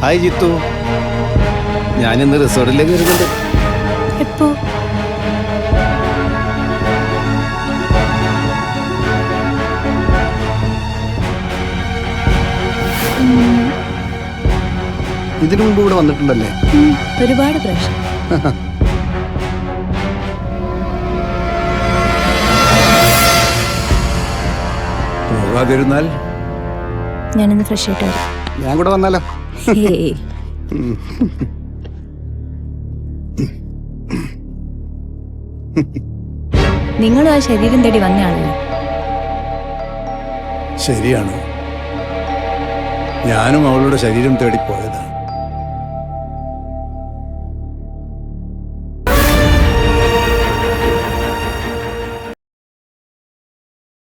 Hi Jithu, ഞാനിന്ന് റിസോർട്ടിലേക്ക് വരുന്നുണ്ട്. എപ്പോ? ഇതിനു മുമ്പ് ഇവിടെ വന്നിട്ടുണ്ടല്ലേ? ഒരുപാട് പ്രാവശ്യം. പോകാതിരുന്നാൽ ഞാനിന്ന് ഫ്രഷ് ആയിട്ട് വരാം. ഞാൻ കൂടെ വന്നാലോ? ഹേയ്. നിങ്ങളും ആ ശരീരം തേടി വന്നയാണല്ലോ. ശരിയാണ്, ഞാനും അവളുടെ ശരീരം തേടി പോയതാണ്.